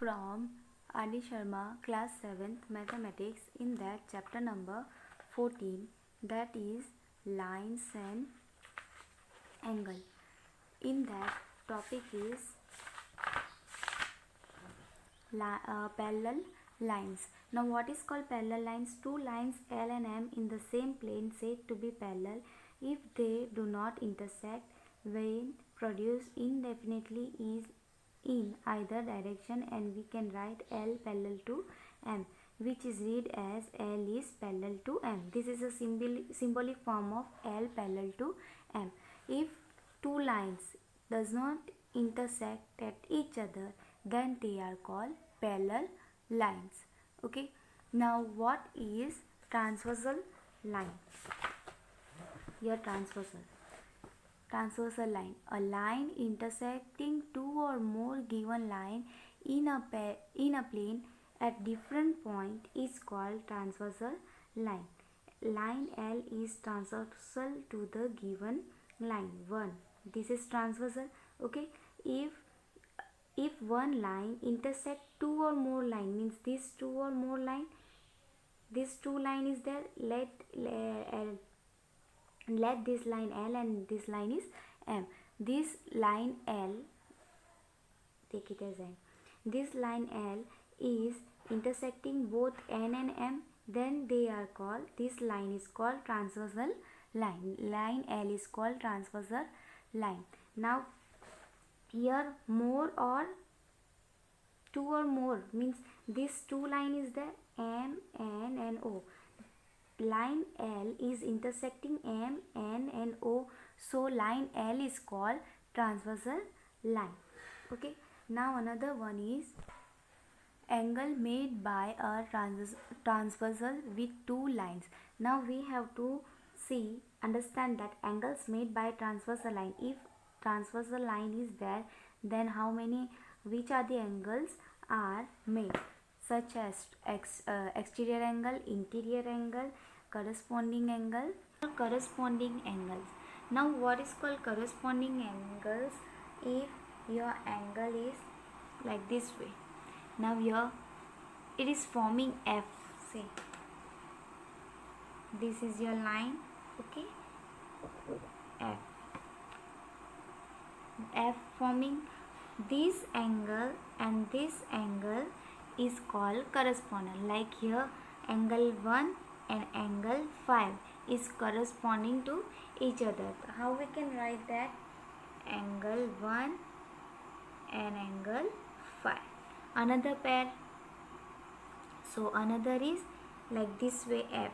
from Adi Sharma, class 7th mathematics, in that chapter number 14, that is lines and angle. In that topic is parallel lines. Now what is called parallel lines? Two lines L and M in the same plane said to be parallel if they do not intersect when produced indefinitely is in either direction, and we can write L parallel to M, which is read as L is parallel to M. This is a symbolic form of L parallel to M. If two lines does not intersect at each other, then they are called parallel lines. Okay, now what is transversal line? Here transversal line, a line intersecting two or more given line in a plane at different point is called transversal line. Line L is transversal to the given line 1. This is transversal. Okay, if one line intersect two or more line, means this two or more line, this two line is there, let this line L and this line is M. This line L, take it as M, this line L is intersecting both N and M, then they are called, this line is called transversal line. Line L is called transversal line. Now here more or two or more, means this two line is there, M, N and O. Line L is intersecting M, N and O, so line L is called transversal line. Okay, now another one is angle made by a transversal with two lines. Now we have to understand that angles made by transversal line. If transversal line is there, then which are the angles are made, such as exterior angle, interior angle, corresponding angle, corresponding angles. Now what is called corresponding angles? If your angle is like this way, now here it is forming F, say this is your line, okay, F forming this angle, and this angle is called corresponding. Like here angle 1 and angle 5 is corresponding to each other. How we can write that? Angle 1 and angle 5. Another pair, so another is like this way, F.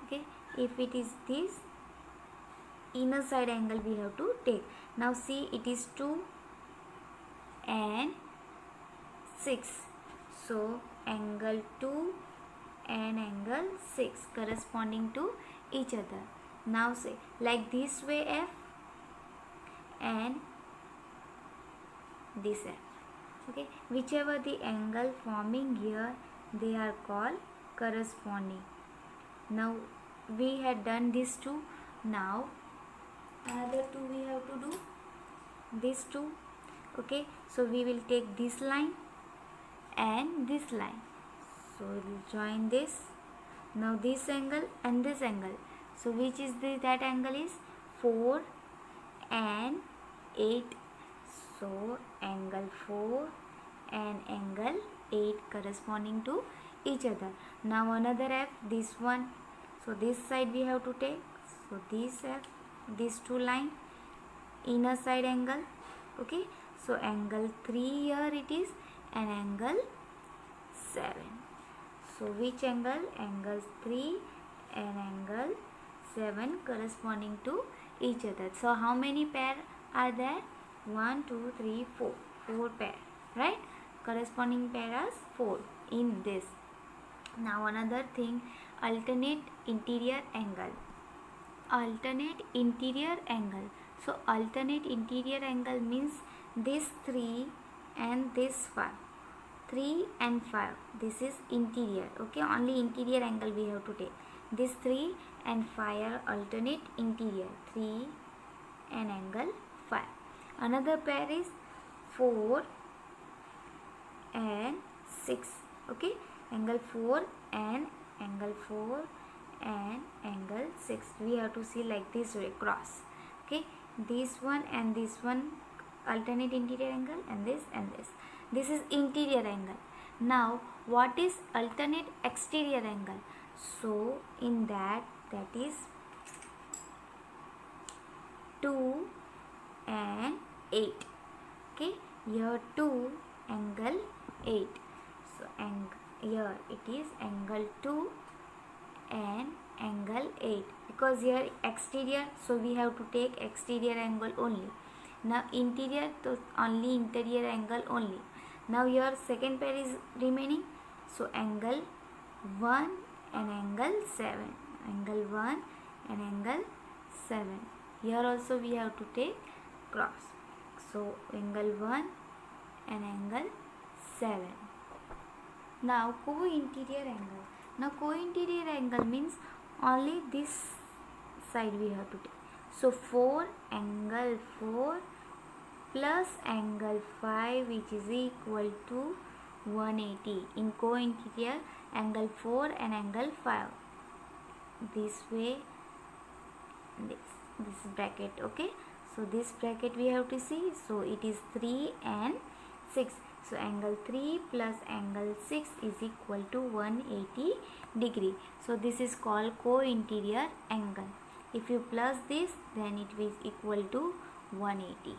Okay, if it is this inner side angle we have to take. Now see, it is 2 and 6, so angle 2 and angle 6 corresponding to each other. Now say like this way F and this F. Okay, whichever the angle forming here, they are called corresponding. Now we had done these two. Now another two we have to do, these two. Okay, so we will take this line and this line, so we will join this. Now this angle and this angle, so which is that angle is 4 and 8, so angle 4 and angle 8 corresponding to each other. Now another F, this one, so this side we have to take, so this F, these two line, inner side angle. Okay, so angle 3 here it is, and angle 7. So which angle? Angle 3 and angle 7 corresponding to each other. So how many pair are there? 1, 2, 3, 4. 4 pair, right? Corresponding pair is 4 in this. Now another thing, alternate interior angle. Alternate interior angle. So alternate interior angle means this 3 and this 5. 3 and 5, this is interior. Okay, only interior angle we have to take. This 3 and 5 are alternate interior, 3 and angle 5. Another pair is 4 and 6. Okay, angle 4 and angle 4 and angle 6. We have to see like this way, cross. Okay, this one and this one alternate interior angle, and this and this. This is interior angle. Now what is alternate exterior angle? So in that is 2 and 8. Okay, here 2 angle 8. So here it is angle 2 and angle 8, because here exterior, so we have to take exterior angle only. Now interior, so only interior angle only. Now here second pair is remaining, so angle 1 and angle 7, angle 1 and angle 7. Here also we have to take cross, so angle 1 and angle 7. Now co-interior angle. Now co-interior angle means only this side we have to take. So 4 angle 4 plus angle 5, which is equal to 180. In co-interior, angle 4 and angle 5. This way, this bracket. Okay, so this bracket we have to see. So it is 3 and 6. So angle 3 plus angle 6 is equal to 180 degree. So this is called co-interior angle. If you plus this, then it is equal to 180.